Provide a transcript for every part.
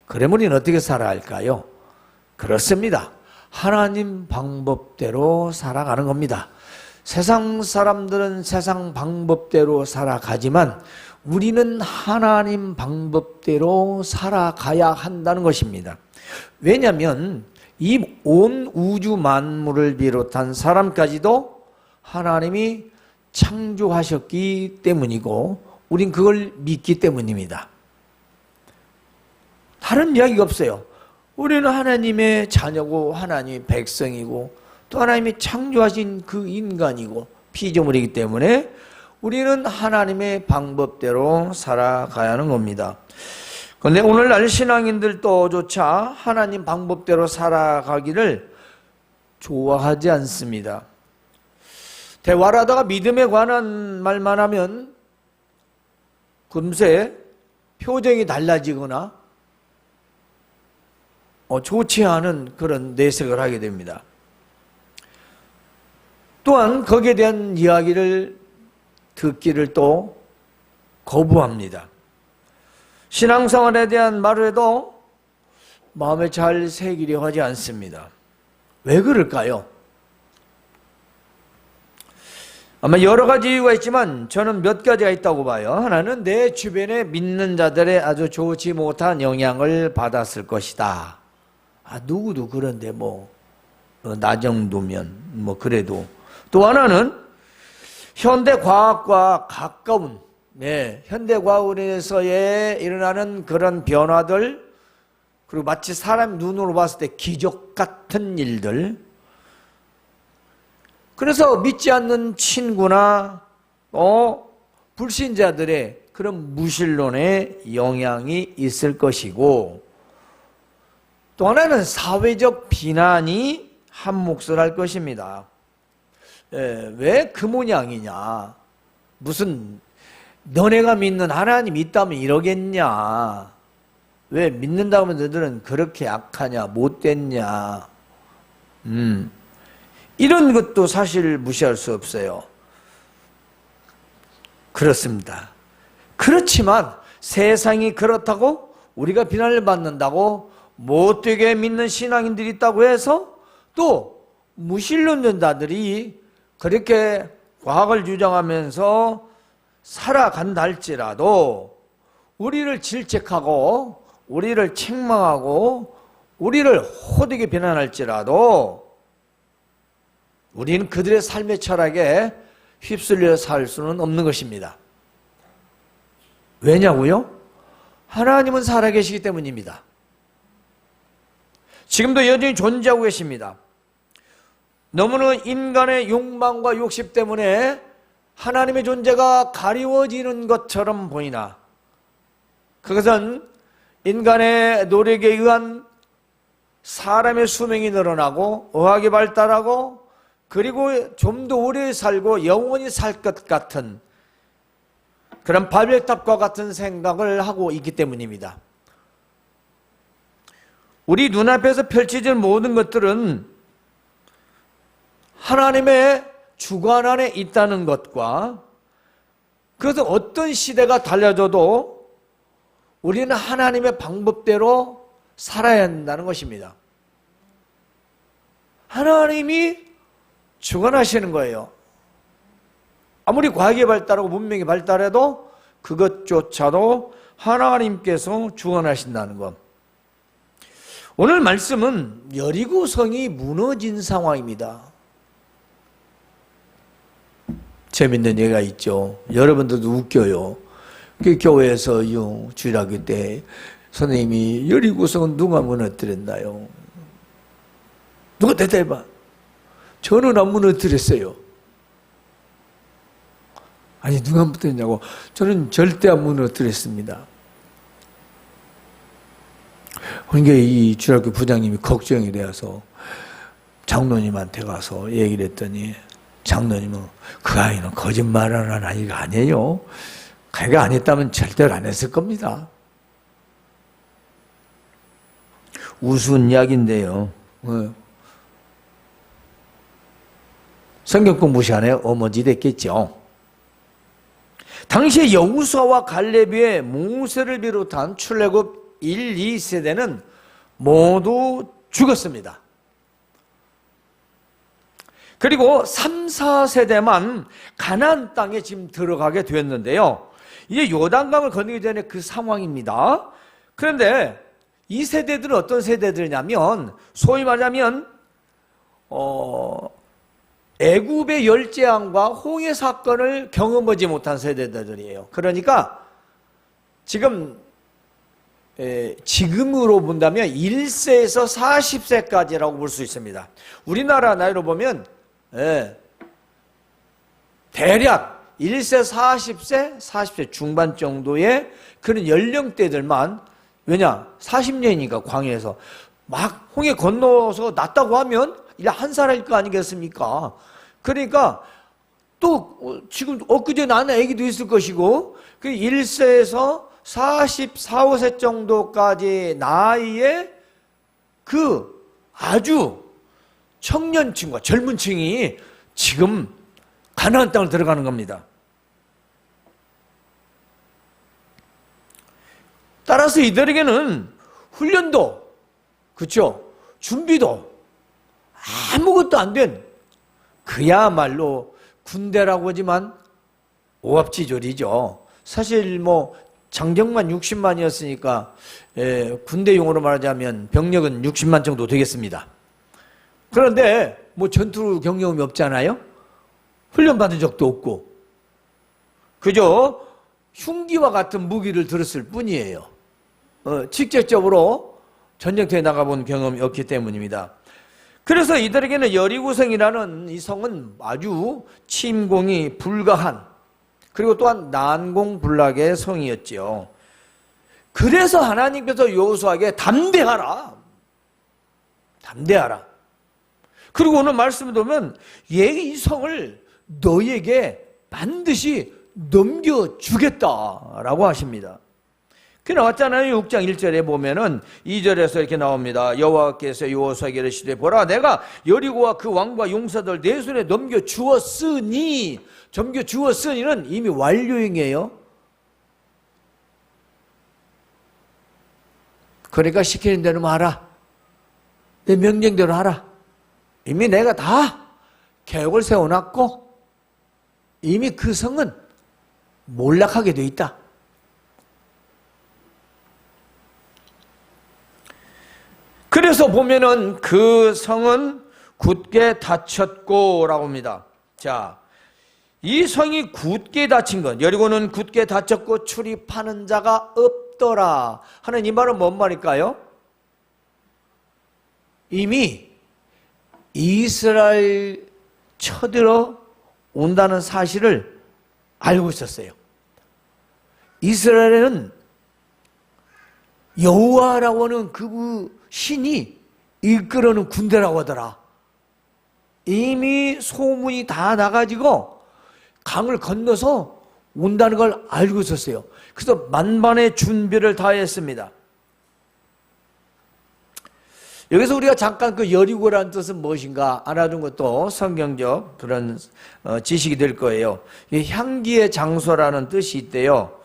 그러면 우리는 어떻게 살아야 할까요? 그렇습니다. 하나님 방법대로 살아가는 겁니다. 세상 사람들은 세상 방법대로 살아가지만 우리는 하나님 방법대로 살아가야 한다는 것입니다. 왜냐하면 이 온 우주 만물을 비롯한 사람까지도 하나님이 창조하셨기 때문이고 우린 그걸 믿기 때문입니다. 다른 이야기가 없어요. 우리는 하나님의 자녀고 하나님의 백성이고 또 하나님이 창조하신 그 인간이고 피조물이기 때문에 우리는 하나님의 방법대로 살아가야 하는 겁니다. 그런데 오늘날 신앙인들도조차 하나님 방법대로 살아가기를 좋아하지 않습니다. 대화를 하다가 믿음에 관한 말만 하면 금세 표정이 달라지거나 좋지 않은 그런 내색을 하게 됩니다. 또한 거기에 대한 이야기를 듣기를 또 거부합니다. 신앙생활에 대한 말을 해도 마음에 잘 새기려 하지 않습니다. 왜 그럴까요? 아마 여러 가지 이유가 있지만 저는 몇 가지가 있다고 봐요. 하나는 내 주변에 믿는 자들의 아주 좋지 못한 영향을 받았을 것이다. 누구도 그런데 나 정도면 그래도. 또 하나는 현대과학과 가까운 현대과학에서의 일어나는 그런 변화들, 그리고 마치 사람 눈으로 봤을 때 기적 같은 일들, 그래서 믿지 않는 친구나 불신자들의 그런 무신론의 영향이 있을 것이고, 또 하나는 사회적 비난이 한 몫을 할 것입니다. 왜 그 모양이냐, 무슨 너네가 믿는 하나님이 있다면 이러겠냐, 왜 믿는다고 하면 너희들은 그렇게 약하냐, 못됐냐, 이런 것도 사실 무시할 수 없어요. 그렇습니다. 그렇지만 세상이 그렇다고 우리가 비난을 받는다고 못되게 믿는 신앙인들이 있다고 해서 또 무신론자들이 그렇게 과학을 주장하면서 살아간다 할지라도 우리를 질책하고 우리를 책망하고 우리를 호되게 비난할지라도 우리는 그들의 삶의 철학에 휩쓸려 살 수는 없는 것입니다. 왜냐고요? 하나님은 살아계시기 때문입니다. 지금도 여전히 존재하고 계십니다. 너무나 인간의 욕망과 욕심 때문에 하나님의 존재가 가리워지는 것처럼 보이나 그것은 인간의 노력에 의한 사람의 수명이 늘어나고 의학이 발달하고 그리고 좀 더 오래 살고 영원히 살 것 같은 그런 바벨탑과 같은 생각을 하고 있기 때문입니다. 우리 눈앞에서 펼쳐진 모든 것들은 하나님의 주관 안에 있다는 것과 그래서 어떤 시대가 달라져도 우리는 하나님의 방법대로 살아야 한다는 것입니다. 하나님이 주관하시는 거예요. 아무리 과학이 발달하고 문명이 발달해도 그것조차도 하나님께서 주관하신다는 것. 오늘 말씀은 여리고성이 무너진 상황입니다. 재밌는 얘기가 있죠. 여러분들도 웃겨요. 그 교회에서 주일학교 때 선생님이 여리고성은 누가 무너뜨렸나요? 누가 대답해봐. 저는 안 무너뜨렸어요. 아니 누가 무너뜨렸냐고. 저는 절대 안 무너뜨렸습니다. 그러니까 이 주일학교 부장님이 걱정이 되어서 장로님한테 가서 얘기를 했더니 장로님은 그 아이는 거짓말하는 아이가 아니에요. 걔가 안 했다면 절대로 안 했을 겁니다. 우스운 이야기인데요. 성경 공부 시간에 어머니 됐겠죠. 당시에 여호수아와 갈렙의 모세를 비롯한 출애굽 1, 2세대는 모두 죽었습니다. 그리고 3, 4세대만 가나안 땅에 지금 들어가게 되었는데요. 이게 요단강을 건너기 전에 그 상황입니다. 그런데 이 세대들은 어떤 세대들이냐면 소위 말하면 애굽의 열재앙과 홍해 사건을 경험하지 못한 세대들이에요. 그러니까 지금으로 본다면 1세에서 40세까지라고 볼 수 있습니다. 우리나라 나이로 보면 대략 1세 40세, 40세 중반 정도의 그런 연령대들만, 왜냐 40년이니까 광야에서 막 홍해 건너서 났다고 하면 한 살일 거 아니겠습니까? 그러니까 또 지금 엊그제 낳은 아기도 있을 것이고, 그 1세에서 44, 5세 정도까지 나이에 그 아주 청년층과 젊은 층이 지금 가나안 땅을 들어가는 겁니다. 따라서 이들에게는 훈련도, 그렇죠, 준비도 아무것도 안 된, 그야말로 군대라고 하지만 오합지졸이죠. 사실 장정만 60만이었으니까 군대 용어로 말하자면 병력은 60만 정도 되겠습니다. 그런데 전투 경험이 없잖아요. 훈련 받은 적도 없고 그저 흉기와 같은 무기를 들었을 뿐이에요. 직접적으로 전쟁터에 나가본 경험이 없기 때문입니다. 그래서 이들에게는 여리고성이라는 이 성은 아주 침공이 불가한, 그리고 또한 난공불락의 성이었죠. 그래서 하나님께서 여호수아에게 담대하라. 그리고 오늘 말씀을 보면 이 성을 너에게 반드시 넘겨주겠다라고 하십니다. 그 나왔잖아요. 6장 1절에 보면은 2절에서 이렇게 나옵니다. 여호와께서 여호수아에게 이르시되 보라, 내가 여리고와 그 왕과 용사들 내 손에 넘겨주었으니, 넘겨주었으니는 이미 완료형이에요. 그러니까 시키는 대로 하라. 내 명령대로 하라. 이미 내가 다 계획을 세워놨고 이미 그 성은 몰락하게 돼 있다. 그래서 보면은 그 성은 굳게 닫혔고 라고 합니다. 자, 이 성이 굳게 닫힌 것, 여리고는 굳게 닫혔고 출입하는 자가 없더라 하는 이 말은 뭔 말일까요? 이미 이스라엘 쳐들어 온다는 사실을 알고 있었어요. 이스라엘은 여호와라고 하는 그 신이 이끌어는 군대라고 하더라. 이미 소문이 다 나가지고 강을 건너서 온다는 걸 알고 있었어요. 그래서 만반의 준비를 다 했습니다. 여기서 우리가 잠깐 그 여리고라는 뜻은 무엇인가 알아둔 것도 성경적 그런 지식이 될 거예요. 향기의 장소라는 뜻이 있대요.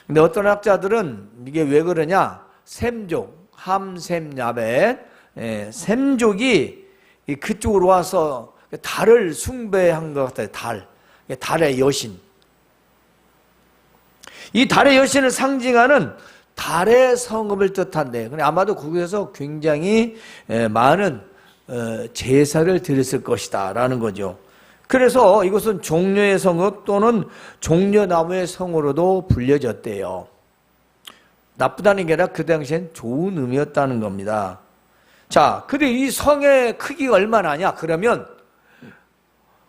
근데 어떤 학자들은 이게 왜 그러냐, 셈족, 함셈야벳, 셈족이 그쪽으로 와서 달을 숭배한 것 같아요. 달의 여신. 이 달의 여신을 상징하는 달의 성읍을 뜻한대. 아마도 거기에서 굉장히 많은 제사를 드렸을 것이다 라는 거죠. 그래서 이것은 종려의 성읍 또는 종려나무의 성으로도 불려졌대요. 나쁘다는 게 아니라 그 당시엔 좋은 의미였다는 겁니다. 자, 근데 이 성의 크기가 얼마나 하냐? 그러면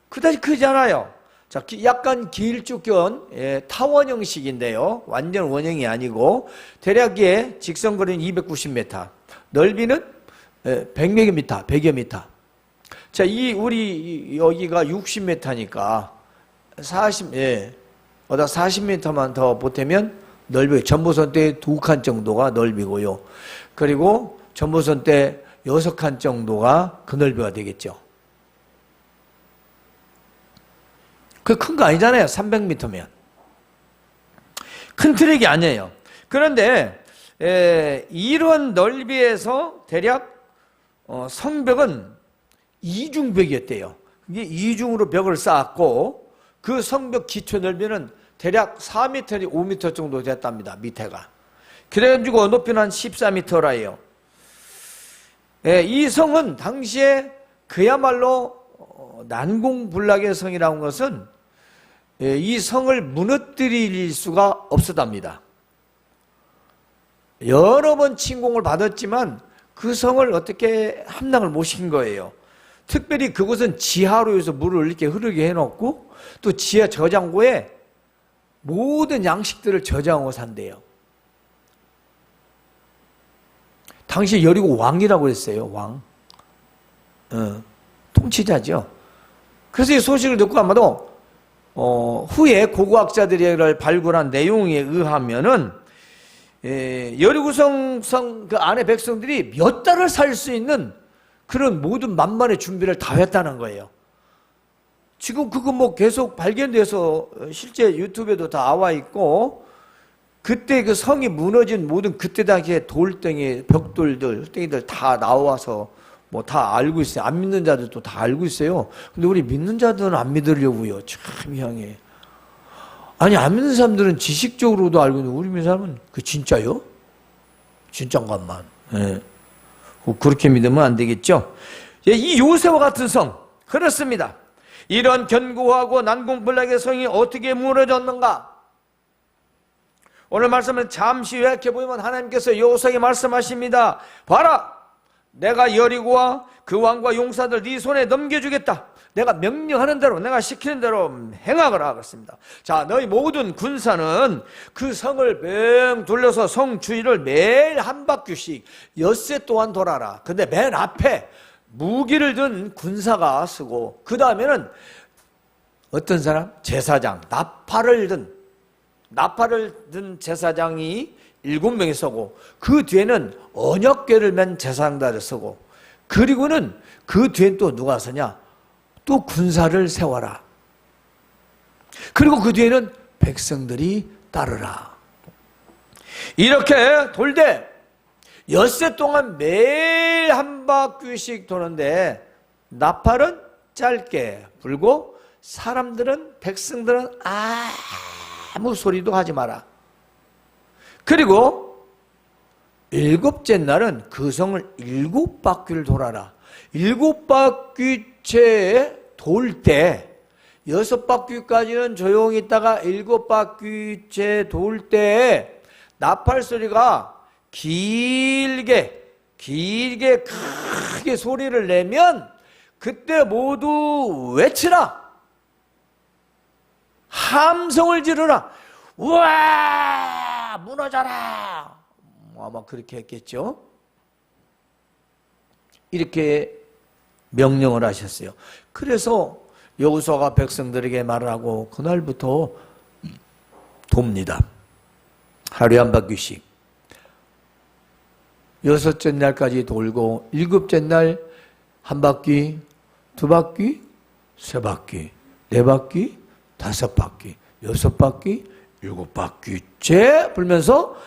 그다지 크잖아요. 자, 약간 길쭉한 타원 형식인데요. 완전 원형이 아니고 대략의 직선거리는 290m, 넓이는 100여 미터, 100여 미터. 자, 우리 여기가 60m니까 40m만 더 보태면 넓이, 전보선대 2칸 정도가 넓이고요. 그리고 전보선대 6칸 정도가 그 넓이가 되겠죠. 그 큰 거 아니잖아요. 300m면. 큰 트랙이 아니에요. 그런데 이런 넓이에서 대략 성벽은 이중벽이었대요. 이게 이중으로 벽을 쌓았고 그 성벽 기초 넓이는 대략 4m, 5m 정도 됐답니다. 밑에가. 그래가지고 높이는 한 14m라예요. 이 성은 당시에 그야말로 난공불락의 성이라는 것은 이 성을 무너뜨릴 수가 없었답니다. 여러 번 침공을 받았지만 그 성을 어떻게 함락을 못 시킨 거예요. 특별히 그곳은 지하로 해서 물을 이렇게 흐르게 해놓고 또 지하 저장고에 모든 양식들을 저장하고 산대요. 당시 여리고 왕이라고 했어요. 왕. 통치자죠. 그래서 이 소식을 듣고 아마도 후에 고고학자들이 발굴한 내용에 의하면은 여리고성 그 안에 백성들이 몇 달을 살 수 있는 그런 모든 만반의 준비를 다 했다는 거예요. 지금 그거 뭐 계속 발견돼서 실제 유튜브에도 다 나와 있고, 그때 그 성이 무너진 모든 그때 당시에 돌덩이, 벽돌들, 흙덩이들 다 나와서 뭐 다 알고 있어요. 안 믿는 자들도 다 알고 있어요. 근데 우리 믿는 자들은 안 믿으려고요. 참 이상해. 아니, 안 믿는 사람들은 지식적으로도 알고 있는데 우리 믿는 사람은 그 진짜요? 진짠것만. 예. 그렇게 믿으면 안 되겠죠. 이 요새와 같은 성, 그렇습니다. 이런 견고하고 난공불락의 성이 어떻게 무너졌는가? 오늘 말씀을 잠시 요약해보면 하나님께서 여호수아에게 말씀하십니다. 봐라, 내가 여리고와 그 왕과 용사들 네 손에 넘겨주겠다. 내가 명령하는 대로, 내가 시키는 대로 행하거라 하겠습니다. 자, 너희 모든 군사는 그 성을 뱅 둘러서 성 주위를 매일 한 바퀴씩 엿새 동안 돌아라. 근데 맨 앞에 무기를 든 군사가 서고, 그 다음에는 어떤 사람? 제사장, 나팔을 든 제사장이 7명이 서고, 그 뒤에는 언약궤를 맨 제사장들이 서고, 그리고는 그 뒤엔 또 누가 서냐? 또 군사를 세워라. 그리고 그 뒤에는 백성들이 따르라. 이렇게 돌되 엿새 동안 매일 한 바퀴씩 도는데, 나팔은 짧게 불고 백성들은 아무 소리도 하지 마라. 그리고 7째 날은 그 성을 7바퀴를 돌아라. 7바퀴째 돌 때 6바퀴까지는 조용히 있다가 7바퀴째 돌 때 나팔 소리가 길게 크게 소리를 내면 그때 모두 외치라. 함성을 지르라. 우와, 무너져라. 아마 그렇게 했겠죠. 이렇게 명령을 하셨어요. 그래서 여호수아가 백성들에게 말을 하고 그날부터 돕니다. 하루에 한 바퀴씩. 6째 날까지 돌고 7째 날 한 바퀴, 2바퀴, 3바퀴, 4바퀴, 5바퀴, 6바퀴, 7바퀴째 불면서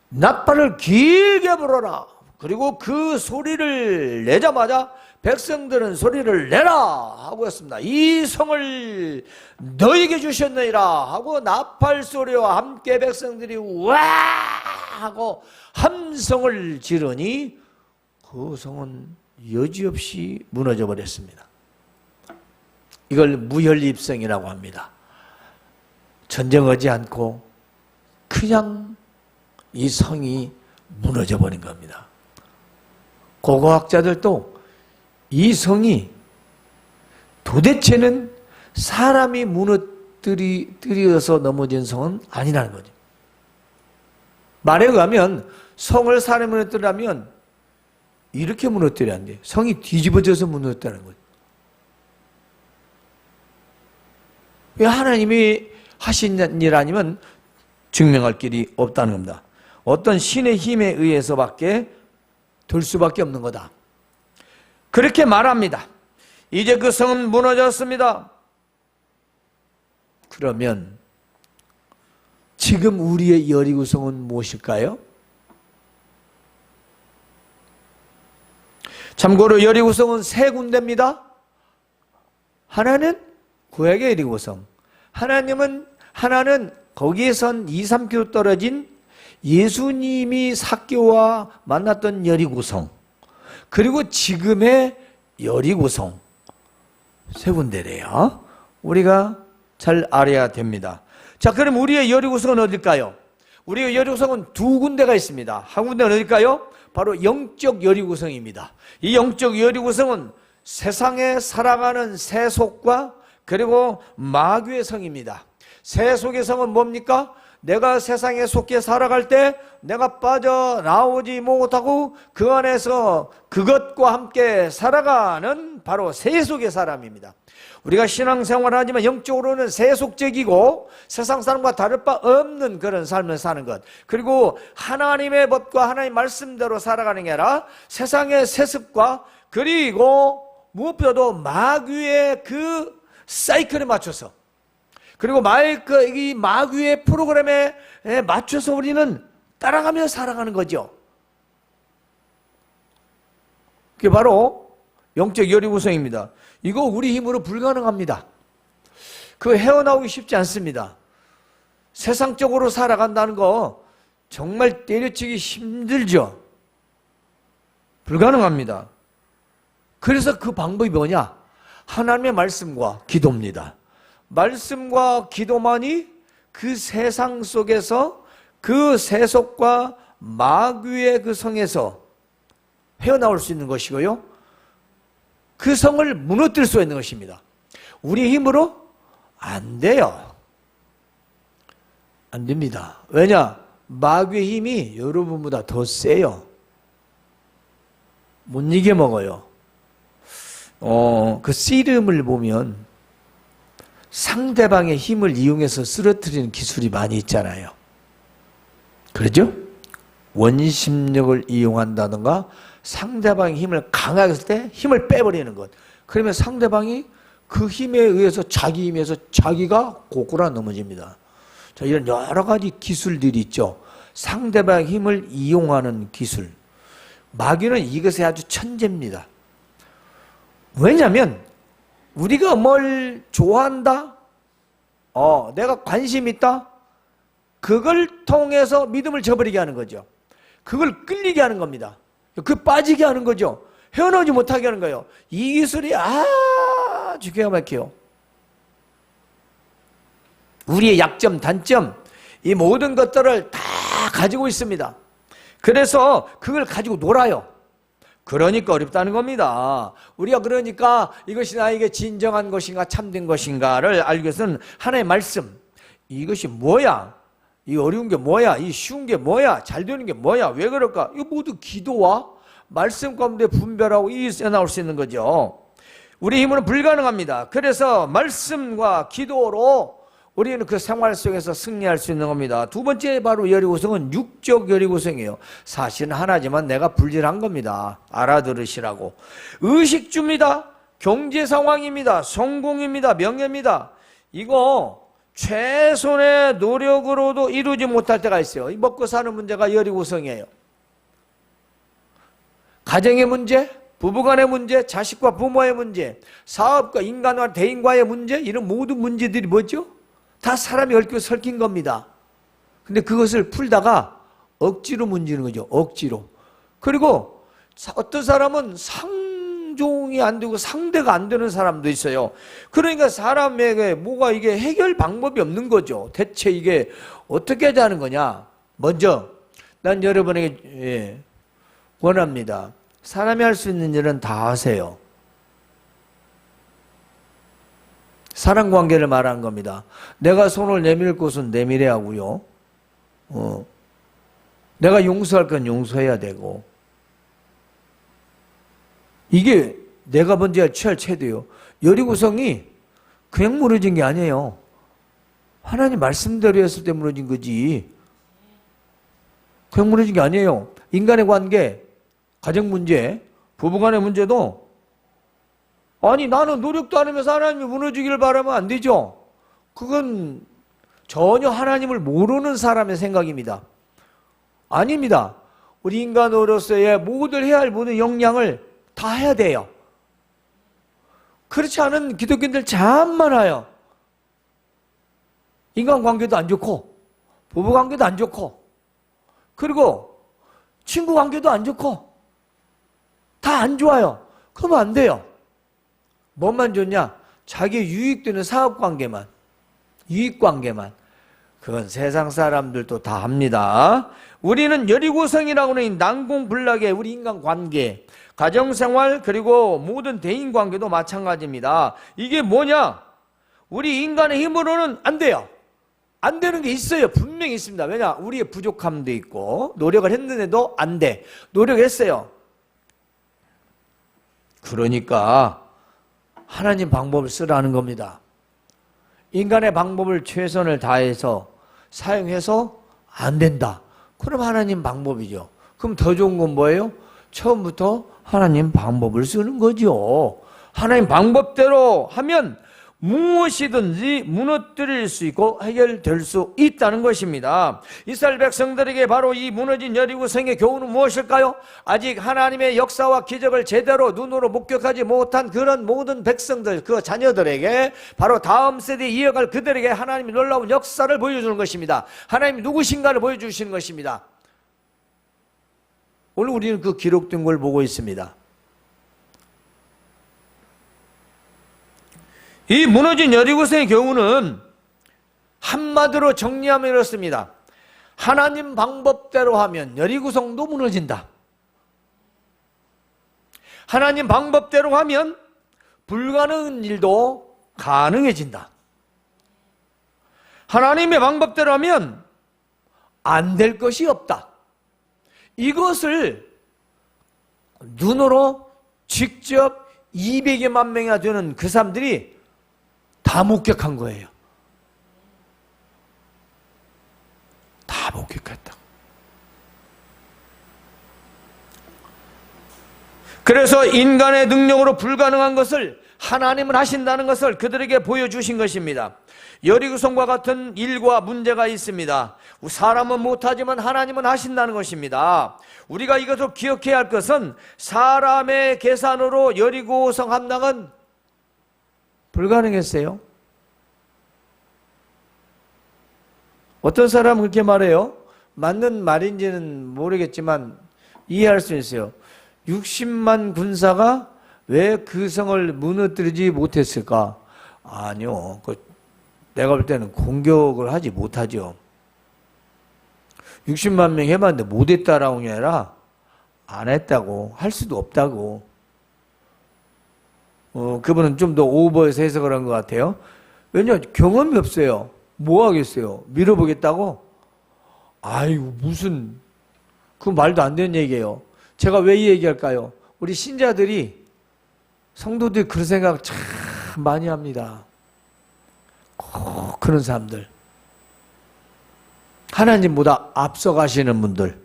나팔을 길게 불어라. 그리고 그 소리를 내자마자 백성들은 소리를 내라 하고 했습니다. 이 성을 너에게 주셨느니라 하고 나팔 소리와 함께 백성들이 와 하고 함성을 지르니 그 성은 여지없이 무너져 버렸습니다. 이걸 무혈입성이라고 합니다. 전쟁하지 않고 그냥 이 성이 무너져 버린 겁니다. 고고학자들도 이 성이 도대체는 사람이 무너뜨려서 넘어진 성은 아니라는 거죠. 말에 의하면 성을 사람이 무너뜨리려면 이렇게 무너뜨려야 안 돼요. 성이 뒤집어져서 무너졌다는 거죠. 왜 하나님이 하신 일 아니면 증명할 길이 없다는 겁니다. 어떤 신의 힘에 의해서밖에 될 수밖에 없는 거다. 그렇게 말합니다. 이제 그 성은 무너졌습니다. 그러면 지금 우리의 여리고성은 무엇일까요? 참고로 여리고성은 세 군데입니다. 하나는 구약의 여리고성, 하나는 거기에선 2, 3km 떨어진 예수님이 삭개오와 만났던 여리고성, 그리고 지금의 여리고성, 세 군데래요. 우리가 잘 알아야 됩니다. 자, 그럼 우리의 여리고성은 어딜까요? 우리의 여리고성은 두 군데가 있습니다. 한 군데는 어딜까요? 바로 영적 여리고성입니다. 이 영적 여리고성은 세상에 살아가는 세속과 그리고 마귀의 성입니다. 세속의 성은 뭡니까? 내가 세상에 속해 살아갈 때 내가 빠져나오지 못하고 그 안에서 그것과 함께 살아가는 바로 세속의 사람입니다. 우리가 신앙생활을 하지만 영적으로는 세속적이고 세상 사람과 다를 바 없는 그런 삶을 사는 것, 그리고 하나님의 법과 하나님의 말씀대로 살아가는 게 아니라 세상의 세습과 그리고 무엇보다도 마귀의 그 사이클에 맞춰서, 그리고 이 마귀의 프로그램에 맞춰서 우리는 따라가며 살아가는 거죠. 그게 바로 영적 여리고성입니다. 이거 우리 힘으로 불가능합니다. 그거 헤어나오기 쉽지 않습니다. 세상적으로 살아간다는 거 정말 때려치기 힘들죠. 불가능합니다. 그래서 그 방법이 뭐냐? 하나님의 말씀과 기도입니다. 말씀과 기도만이 그 세상 속에서 그 세속과 마귀의 그 성에서 헤어나올 수 있는 것이고요, 그 성을 무너뜨릴 수 있는 것입니다. 우리 힘으로 안 돼요. 안 됩니다. 왜냐? 마귀의 힘이 여러분보다 더 세요. 못 이겨먹어요. 그 씨름을 보면 상대방의 힘을 이용해서 쓰러뜨리는 기술이 많이 있잖아요. 그렇죠? 원심력을 이용한다든가 상대방의 힘을 강하게 했을 때 힘을 빼버리는 것. 그러면 상대방이 그 힘에 의해서 자기 힘에서 자기가 고꾸라 넘어집니다. 자, 이런 여러 가지 기술들이 있죠. 상대방의 힘을 이용하는 기술. 마귀는 이것에 아주 천재입니다. 왜냐하면 우리가 뭘 좋아한다? 내가 관심 있다? 그걸 통해서 믿음을 저버리게 하는 거죠. 그걸 끌리게 하는 겁니다. 그 빠지게 하는 거죠. 헤어나오지 못하게 하는 거예요. 이 기술이 아주 기가 막혀요. 우리의 약점, 단점, 이 모든 것들을 다 가지고 있습니다. 그래서 그걸 가지고 놀아요. 그러니까 어렵다는 겁니다. 우리가 그러니까 이것이 나에게 진정한 것인가 참된 것인가를 알기 위해서는 하나의 말씀, 이것이 뭐야? 이 어려운 게 뭐야? 이 쉬운 게 뭐야? 잘 되는 게 뭐야? 왜 그럴까? 이거 모두 기도와 말씀 가운데 분별하고 이어서 나올 수 있는 거죠. 우리 힘으로는 불가능합니다. 그래서 말씀과 기도로 우리는 그 생활 속에서 승리할 수 있는 겁니다. 두 번째 바로 여리고성은 육적 여리고성이에요. 사실은 하나지만 내가 불질한 겁니다. 알아들으시라고. 의식주입니다. 경제 상황입니다. 성공입니다. 명예입니다. 이거 최선의 노력으로도 이루지 못할 때가 있어요. 이 먹고 사는 문제가 여리고성이에요. 가정의 문제, 부부간의 문제, 자식과 부모의 문제, 사업과 인간과 대인과의 문제, 이런 모든 문제들이 뭐죠? 다 사람이 얽혀 설킨 겁니다. 근데 그것을 풀다가 억지로 문지는 거죠. 억지로. 그리고 어떤 사람은 상종이 안 되고 상대가 안 되는 사람도 있어요. 그러니까 사람에게 뭐가 이게 해결 방법이 없는 거죠. 대체 이게 어떻게 하자는 거냐? 먼저 난 여러분에게 원합니다. 사람이 할 수 있는 일은 다 하세요. 사랑관계를 말하는 겁니다. 내가 손을 내밀 곳은 내밀어야 하고요. 내가 용서할 건 용서해야 되고. 이게 내가 먼저 취할 태도예요. 여리고성이 그냥 무너진 게 아니에요. 하나님 말씀대로 했을 때 무너진 거지. 그냥 무너진 게 아니에요. 인간의 관계, 가정 문제, 부부간의 문제도 아니 나는 노력도 안 하면서 하나님이 무너지기를 바라면 안 되죠. 그건 전혀 하나님을 모르는 사람의 생각입니다. 아닙니다. 우리 인간으로서의 모든 해야 할 모든 역량을 다 해야 돼요. 그렇지 않은 기독교인들 참 많아요. 인간관계도 안 좋고 부부관계도 안 좋고 그리고 친구관계도 안 좋고 다 안 좋아요. 그러면 안 돼요. 뭐만 좋냐? 자기 유익되는 사업관계만, 유익관계만. 그건 세상 사람들도 다 합니다. 우리는 여리고성이라고 하는 난공불락의 우리 인간관계, 가정생활 그리고 모든 대인관계도 마찬가지입니다. 이게 뭐냐? 우리 인간의 힘으로는 안 돼요. 안 되는 게 있어요. 분명히 있습니다. 왜냐? 우리의 부족함도 있고 노력을 했는데도 안 돼. 노력했어요. 그러니까 하나님 방법을 쓰라는 겁니다. 인간의 방법을 최선을 다해서 사용해서 안 된다. 그럼 하나님 방법이죠. 그럼 더 좋은 건 뭐예요? 처음부터 하나님 방법을 쓰는 거죠. 하나님 방법대로 하면 무엇이든지 무너뜨릴 수 있고 해결될 수 있다는 것입니다. 이스라엘 백성들에게 바로 이 무너진 여리고성의 교훈은 무엇일까요? 아직 하나님의 역사와 기적을 제대로 눈으로 목격하지 못한 그런 모든 백성들, 그 자녀들에게 바로 다음 세대에 이어갈 그들에게 하나님이 놀라운 역사를 보여주는 것입니다. 하나님이 누구신가를 보여주시는 것입니다. 오늘 우리는 그 기록된 걸 보고 있습니다. 이 무너진 여리고성의 경우는 한마디로 정리하면 이렇습니다. 하나님 방법대로 하면 여리고성도 무너진다. 하나님 방법대로 하면 불가능한 일도 가능해진다. 하나님의 방법대로 하면 안 될 것이 없다. 이것을 눈으로 직접 200여만 명이나 되는 그 사람들이 다 목격한 거예요. 다 목격했다. 그래서 인간의 능력으로 불가능한 것을 하나님은 하신다는 것을 그들에게 보여주신 것입니다. 여리고성과 같은 일과 문제가 있습니다. 사람은 못하지만 하나님은 하신다는 것입니다. 우리가 이것을 기억해야 할 것은 사람의 계산으로 여리고성 함락은 불가능했어요. 어떤 사람은 그렇게 말해요. 맞는 말인지는 모르겠지만 이해할 수 있어요. 60만 군사가 왜 그 성을 무너뜨리지 못했을까? 아니요. 내가 볼 때는 공격을 하지 못하죠. 60만 명 해봤는데 못했다라고 게 아니라 안 했다고, 할 수도 없다고. 그분은 좀 더 오버해서 해석을 한 것 같아요. 왜냐? 경험이 없어요. 뭐 하겠어요? 밀어보겠다고? 아이고, 무슨, 그 말도 안 되는 얘기예요. 제가 왜 이 얘기할까요? 우리 신자들이, 성도들이 그런 생각 참 많이 합니다. 그런 사람들. 하나님보다 앞서가시는 분들.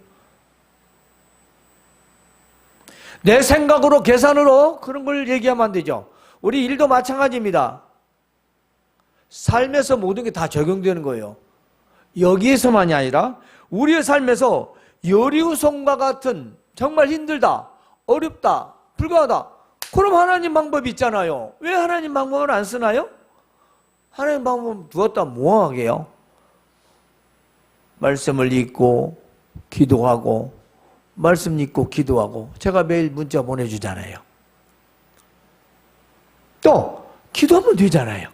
내 생각으로 계산으로 그런 걸 얘기하면 안 되죠. 우리 일도 마찬가지입니다. 삶에서 모든 게 다 적용되는 거예요. 여기에서만이 아니라 우리의 삶에서 여리고성과 같은 정말 힘들다, 어렵다, 불가하다. 그럼 하나님 방법이 있잖아요. 왜 하나님 방법을 안 쓰나요? 하나님 방법 두었다 뭐 하게요? 말씀을 읽고 기도하고 말씀 읽고 기도하고 제가 매일 문자 보내주잖아요. 또 기도하면 되잖아요.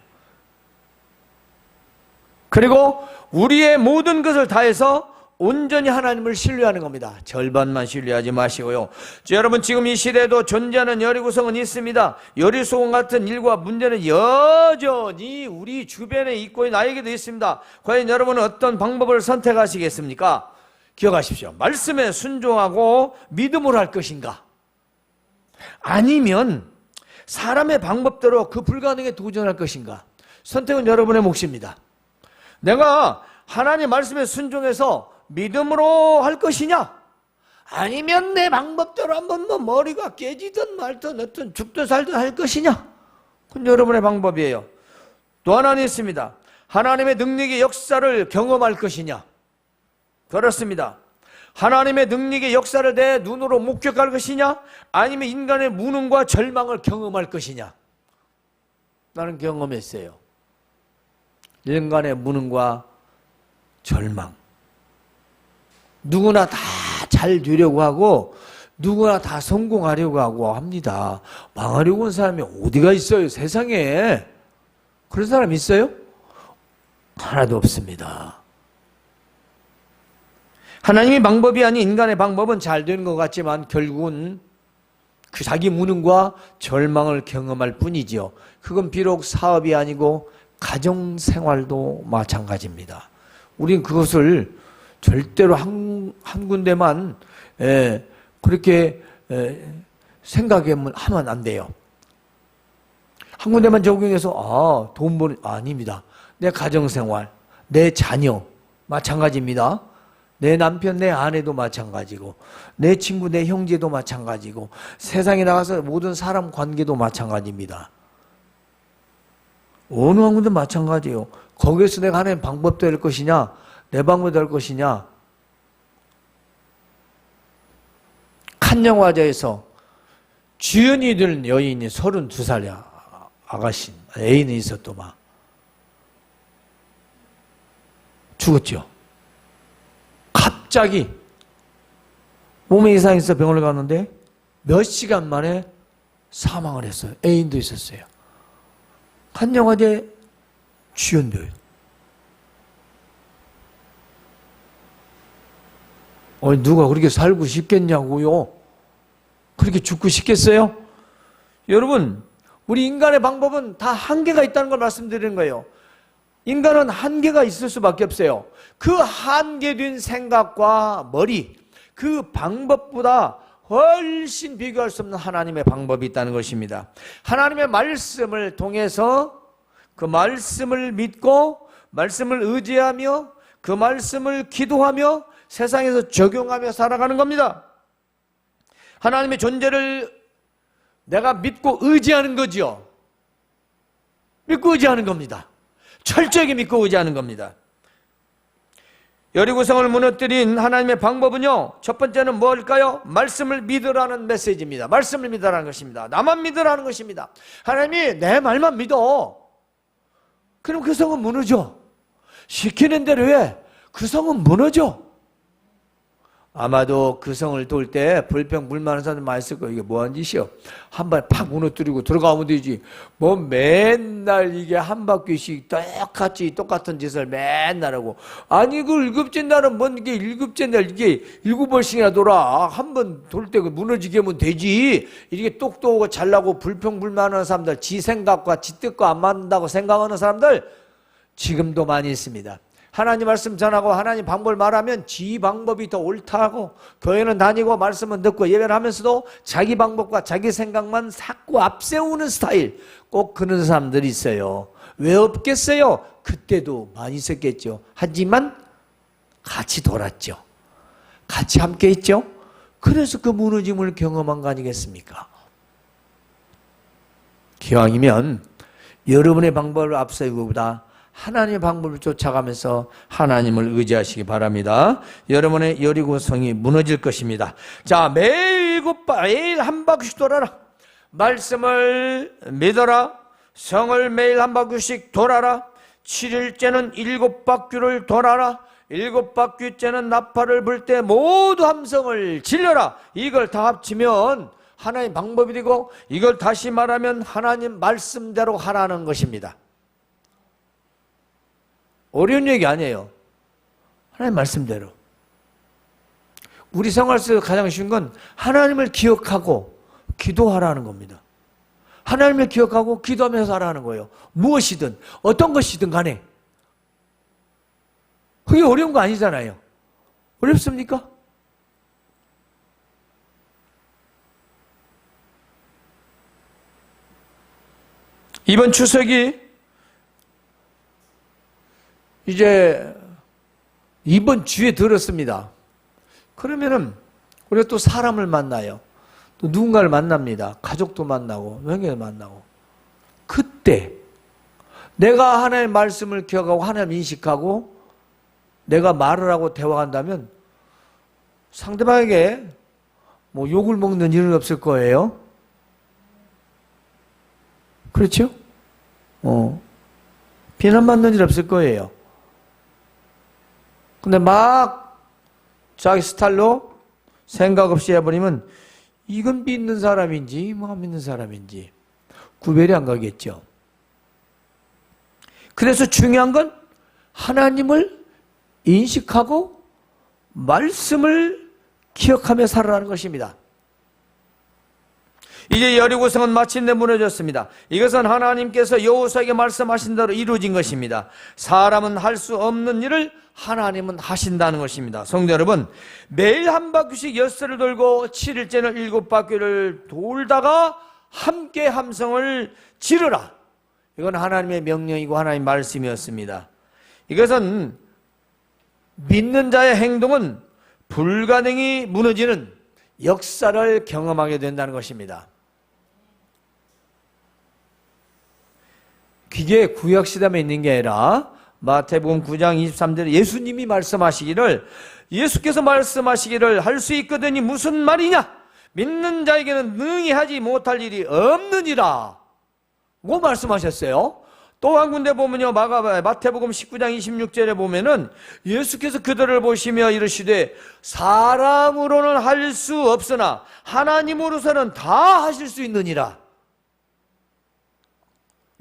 그리고 우리의 모든 것을 다해서 온전히 하나님을 신뢰하는 겁니다. 절반만 신뢰하지 마시고요. 여러분, 지금 이 시대에도 존재하는 여리고성은 있습니다. 여리고성 같은 일과 문제는 여전히 우리 주변에 있고 나에게도 있습니다. 과연 여러분은 어떤 방법을 선택하시겠습니까? 기억하십시오. 말씀에 순종하고 믿음으로 할 것인가? 아니면 사람의 방법대로 그 불가능에 도전할 것인가? 선택은 여러분의 몫입니다. 내가 하나님 말씀에 순종해서 믿음으로 할 것이냐? 아니면 내 방법대로 한번 뭐 머리가 깨지든 말든 어떤 죽든 살든 할 것이냐? 그건 여러분의 방법이에요. 또 하나는 있습니다. 하나님의 능력의 역사를 경험할 것이냐? 그렇습니다. 하나님의 능력의 역사를 내 눈으로 목격할 것이냐, 아니면 인간의 무능과 절망을 경험할 것이냐. 나는 경험했어요. 인간의 무능과 절망. 누구나 다 잘 되려고 하고 누구나 다 성공하려고 하고 합니다. 망하려고 한 사람이 어디가 있어요, 세상에? 그런 사람 있어요? 하나도 없습니다. 하나님의 방법이 아닌 인간의 방법은 잘 되는 것 같지만 결국은 그 자기 무능과 절망을 경험할 뿐이지요. 그건 비록 사업이 아니고 가정생활도 마찬가지입니다. 우린 그것을 절대로 한 군데만 그렇게 생각하면 안 돼요. 한 군데만 적용해서 돈 버는 아닙니다. 내 가정생활, 내 자녀 마찬가지입니다. 내 남편, 내 아내도 마찬가지고 내 친구, 내 형제도 마찬가지고 세상에 나가서 모든 사람 관계도 마찬가지입니다. 어느 한 군데 마찬가지예요. 거기에서 내가 하는 방법도 될 것이냐, 내 방법도 될 것이냐. 칸 영화제에서 주연이 된 여인이 32살이야. 아가씨, 애인이 있었더만. 죽었죠. 갑자기 몸에 이상이 있어 병원을 갔는데 몇 시간 만에 사망을 했어요. 애인도 있었어요. 칸 영화제 주연배예요. 누가 그렇게 살고 싶겠냐고요? 그렇게 죽고 싶겠어요? 여러분, 우리 인간의 방법은 다 한계가 있다는 걸 말씀드리는 거예요. 인간은 한계가 있을 수밖에 없어요. 그 한계된 생각과 머리, 그 방법보다 훨씬 비교할 수 없는 하나님의 방법이 있다는 것입니다. 하나님의 말씀을 통해서 그 말씀을 믿고 말씀을 의지하며 그 말씀을 기도하며 세상에서 적용하며 살아가는 겁니다. 하나님의 존재를 내가 믿고 의지하는 거죠. 믿고 의지하는 겁니다. 철저하게 믿고 의지하는 겁니다. 여리고성을 무너뜨린 하나님의 방법은요, 첫 번째는 뭘까요? 말씀을 믿으라는 메시지입니다. 말씀을 믿으라는 것입니다. 나만 믿으라는 것입니다. 하나님이 내 말만 믿어. 그럼 그 성은 무너져. 시키는 대로 해. 그 성은 무너져. 아마도 그 성을 돌 때 불평불만한 사람들 많이 있을 거예요. 이게 뭐하는 짓이요? 한 발 팍 무너뜨리고 들어가면 되지. 뭐 맨날 이게 한 바퀴씩 똑같은 짓을 맨날 하고. 아니 그 일곱째 날은 뭔 이게 일곱째 날 이게 7번씩이나 돌아. 한 번 돌 때 무너지게 하면 되지. 이렇게 똑똑하고 잘나고 불평불만한 사람들, 지 생각과 지 뜻과 안 맞는다고 생각하는 사람들 지금도 많이 있습니다. 하나님 말씀 전하고 하나님 방법을 말하면 지 방법이 더 옳다고 교회는 다니고 말씀은 듣고 예배를 하면서도 자기 방법과 자기 생각만 자꾸 앞세우는 스타일, 꼭 그런 사람들이 있어요. 왜 없겠어요? 그때도 많이 있었겠죠. 하지만 같이 돌았죠. 같이 함께 있죠. 그래서 그 무너짐을 경험한 거 아니겠습니까? 기왕이면 여러분의 방법을 앞세우기보다 하나님의 방법을 쫓아가면서 하나님을 의지하시기 바랍니다. 여러분의 여리고성이 무너질 것입니다. 자, 매일 한 바퀴씩 돌아라. 말씀을 믿어라. 성을 매일 한 바퀴씩 돌아라. 7일째는 7바퀴를 돌아라. 7바퀴째는 나팔을 불 때 모두 함성을 질러라. 이걸 다 합치면 하나님 방법이 되고, 이걸 다시 말하면 하나님 말씀대로 하라는 것입니다. 어려운 얘기 아니에요. 하나님 말씀대로. 우리 생활에서 가장 쉬운 건 하나님을 기억하고 기도하라는 겁니다. 하나님을 기억하고 기도하면서 하라는 거예요. 무엇이든 어떤 것이든 간에. 그게 어려운 거 아니잖아요. 어렵습니까? 이번 추석이 이제 이번 주에 들었습니다. 그러면은 우리가 또 사람을 만나요. 또 누군가를 만납니다. 가족도 만나고 명예를 만나고. 그때 내가 하나님의 말씀을 기억하고 하나님 인식하고 내가 말을 하고 대화한다면 상대방에게 뭐 욕을 먹는 일은 없을 거예요. 그렇죠? 비난받는 일 없을 거예요. 근데 막 자기 스타일로 생각 없이 해버리면 이건 믿는 사람인지 뭐 안 믿는 사람인지 구별이 안 가겠죠. 그래서 중요한 건 하나님을 인식하고 말씀을 기억하며 살아가는 것입니다. 이제 여리고성은 마침내 무너졌습니다. 이것은 하나님께서 여호수아에게 말씀하신 대로 이루어진 것입니다. 사람은 할 수 없는 일을 하나님은 하신다는 것입니다. 성도 여러분, 매일 한 바퀴씩 엿새를 돌고 7일째는 7바퀴를 돌다가 함께 함성을 지르라. 이건 하나님의 명령이고 하나님의 말씀이었습니다. 이것은 믿는 자의 행동은 불가능이 무너지는 역사를 경험하게 된다는 것입니다. 그게 구약시대에 있는 게 아니라 마태복음 9장 23절에 예수님이 말씀하시기를, 예수께서 말씀하시기를 할 수 있거든이 무슨 말이냐? 믿는 자에게는 능히 하지 못할 일이 없느니라 고 말씀하셨어요. 또 한 군데 보면요, 마태복음 19장 26절에 보면은 예수께서 그들을 보시며 이르시되 사람으로는 할 수 없으나 하나님으로서는 다 하실 수 있느니라.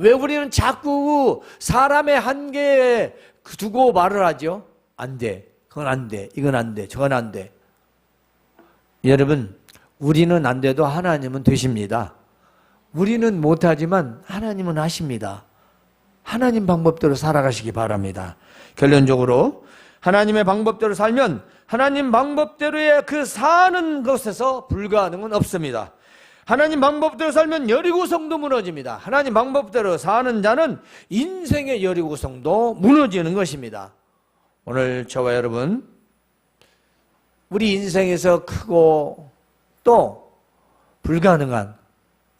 왜 우리는 자꾸 사람의 한계에 두고 말을 하죠? 안 돼. 그건 안 돼. 이건 안 돼. 저건 안 돼. 여러분, 우리는 안 돼도 하나님은 되십니다. 우리는 못하지만 하나님은 하십니다. 하나님 방법대로 살아가시기 바랍니다. 결론적으로 하나님의 방법대로 살면 하나님 방법대로의 그 사는 것에서 불가능은 없습니다. 하나님 방법대로 살면 여리고성도 무너집니다. 하나님 방법대로 사는 자는 인생의 여리고성도 무너지는 것입니다. 오늘 저와 여러분, 우리 인생에서 크고 또 불가능한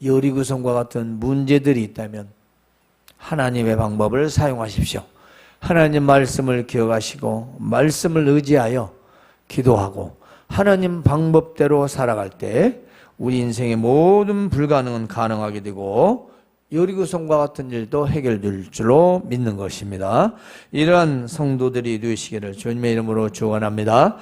여리고성과 같은 문제들이 있다면 하나님의 방법을 사용하십시오. 하나님 말씀을 기억하시고 말씀을 의지하여 기도하고 하나님 방법대로 살아갈 때 우리 인생의 모든 불가능은 가능하게 되고 여리고성과 같은 일도 해결될 줄로 믿는 것입니다. 이러한 성도들이 되시기를 주님의 이름으로 축원합니다.